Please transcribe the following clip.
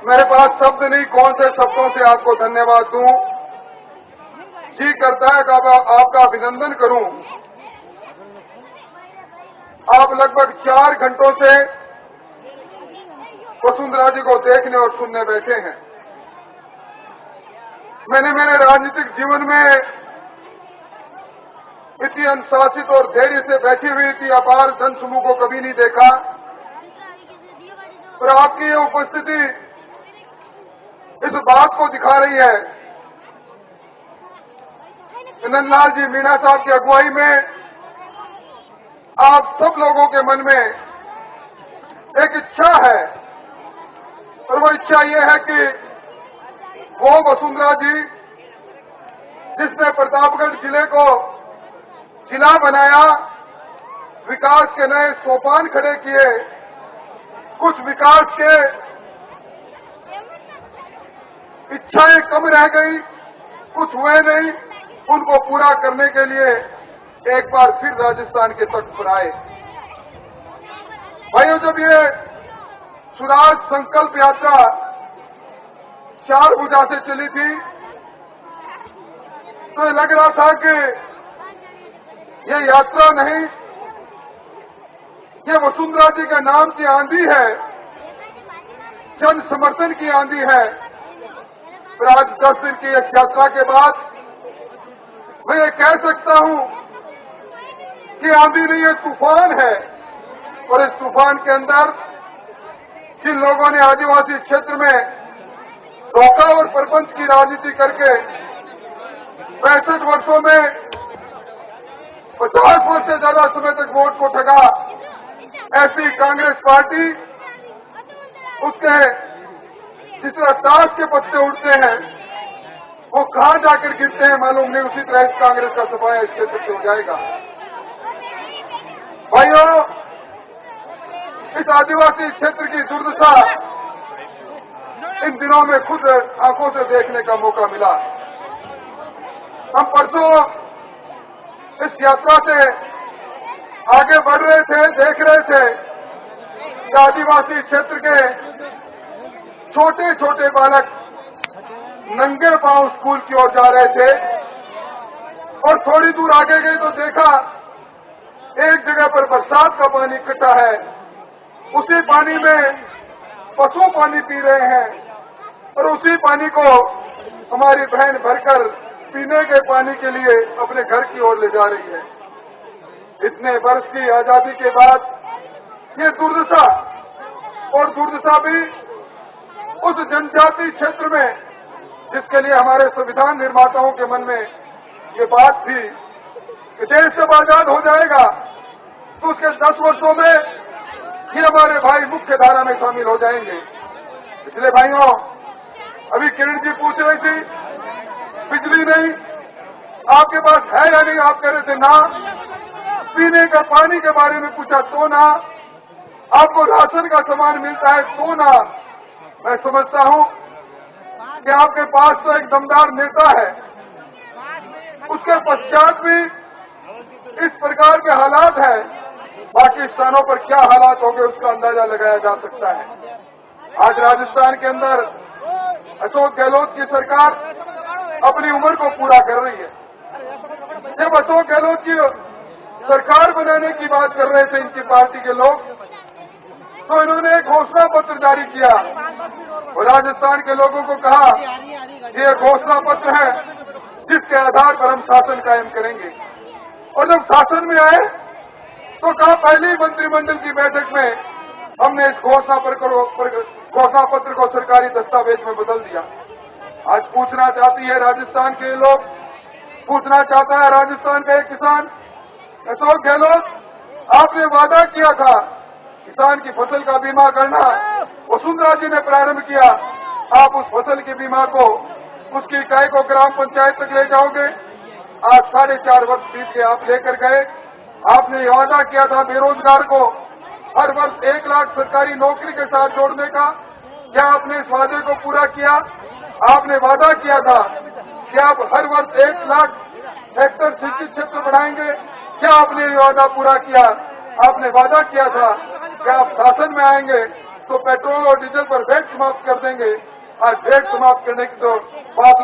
मेरे पास शब्द नहीं, कौन से शब्दों से आपको धन्यवाद दूं। जी करता है कि आपका अभिनंदन करूं। आप लगभग 4 घंटों से वसुंधरा जी को देखने और सुनने बैठे हैं। मैंने मेरे राजनीतिक जीवन में इतनी अनुशासित और धैर्य से बैठी हुई इतनी अपार जनसमूह को कभी नहीं देखा। और आपकी ये उपस्थिति इस बात को दिखा रही है कि नंदलाल जी मीणा साहब की अगुवाई में आप सब लोगों के मन में एक इच्छा है, और वो इच्छा ये है कि वो वसुंधरा जी जिसने प्रतापगढ़ जिले को जिला बनाया, विकास के नए सोपान खड़े किए, कुछ विकास के इच्छाएं कम रह गई, कुछ हुए नहीं, उनको पूरा करने के लिए एक बार फिर राजस्थान के तख्त पर आए। भाइयों, जब ये स्वराज संकल्प यात्रा 4 भुजा से चली थी तो लग रहा था कि ये यात्रा नहीं, ये वसुंधरा जी के नाम की आंधी है, जन समर्थन की आंधी है। पर आज 10 दिन की इस यात्रा के बाद मैं ये कह सकता हूं कि आंधी नहीं, ये तूफान है। और इस तूफान के अंदर जिन लोगों ने आदिवासी क्षेत्र में धोखा और प्रपंच की राजनीति करके 65 वर्षों में 50 वर्ष से ज्यादा समय तक वोट को ठगा, ऐसी कांग्रेस पार्टी उसके जिस तरह ताश के पत्ते उड़ते हैं वो कहां जाकर गिरते हैं मालूम नहीं, उसी तरह इस कांग्रेस का सफाया इस क्षेत्र से हो जाएगा। भाइयों, इस आदिवासी क्षेत्र की दुर्दशा इन दिनों में खुद आंखों से देखने का मौका मिला। हम परसों इस यात्रा से आगे बढ़ रहे थे, देख रहे थे कि आदिवासी क्षेत्र के छोटे छोटे बालक नंगे पांव स्कूल की ओर जा रहे थे, और थोड़ी दूर आगे गए तो देखा एक जगह पर बरसात का पानी इकट्ठा है, उसी पानी में पशु पानी पी रहे हैं, और उसी पानी को हमारी बहन भरकर पीने के पानी के लिए अपने घर की ओर ले जा रही है। इतने वर्ष की आजादी के बाद ये दुर्दशा, और दुर्दशा भी उस जनजाति क्षेत्र में जिसके लिए हमारे संविधान निर्माताओं के मन में ये बात थी कि देश जब आजाद हो जाएगा तो उसके 10 वर्षों में ये हमारे भाई मुख्य धारा में शामिल हो जाएंगे। इसलिए भाइयों, अभी किरण जी पूछ रही थी बिजली नहीं आपके पास है या नहीं, आप कह रहे थे ना। पीने का पानी के बारे में पूछा तो ना, आपको राशन का सामान मिलता है तो ना। मैं समझता हूं कि आपके पास तो एक दमदार नेता है, उसके पश्चात भी इस प्रकार के हालात हैं, बाकी स्थानों पर क्या हालात होंगे उसका अंदाजा लगाया जा सकता है। आज राजस्थान के अंदर अशोक गहलोत की सरकार अपनी उम्र को पूरा कर रही है। जब अशोक गहलोत की सरकार बनाने की बात कर रहे थे इनकी पार्टी के लोग, तो इन्होंने एक घोषणा पत्र जारी किया और राजस्थान के लोगों को कहा ये घोषणा पत्र है जिसके आधार पर हम शासन कायम करेंगे। और जब शासन में आए तो कहा पहली मंत्रिमंडल की बैठक में हमने इस घोषणा पत्र को सरकारी दस्तावेज में बदल दिया। आज पूछना चाहती है राजस्थान के लोग, पूछना चाहता है राजस्थान का एक किसान, अशोक गहलोत आपने वादा किया था किसान की फसल का बीमा करना, वसुंधरा जी ने प्रारंभ किया, आप उस फसल के बीमा को उसकी इकाई को ग्राम पंचायत तक ले जाओगे। आज 4.5 वर्ष बीत के आप लेकर गए, आपने ये वादा किया था बेरोजगार को हर वर्ष 1 लाख सरकारी नौकरी के साथ जोड़ने का, क्या आपने इस वादे को पूरा किया? आपने वादा किया था कि आप हर वर्ष 1 लाख हेक्टेयर सिंचित क्षेत्र बढ़ाएंगे, क्या आपने ये वादा पूरा किया? आपने वादा किया था कि आप शासन में आएंगे तो पेट्रोल और डीजल पर वैट समाप्त कर देंगे। आज वैट समाप्त करने की तो बात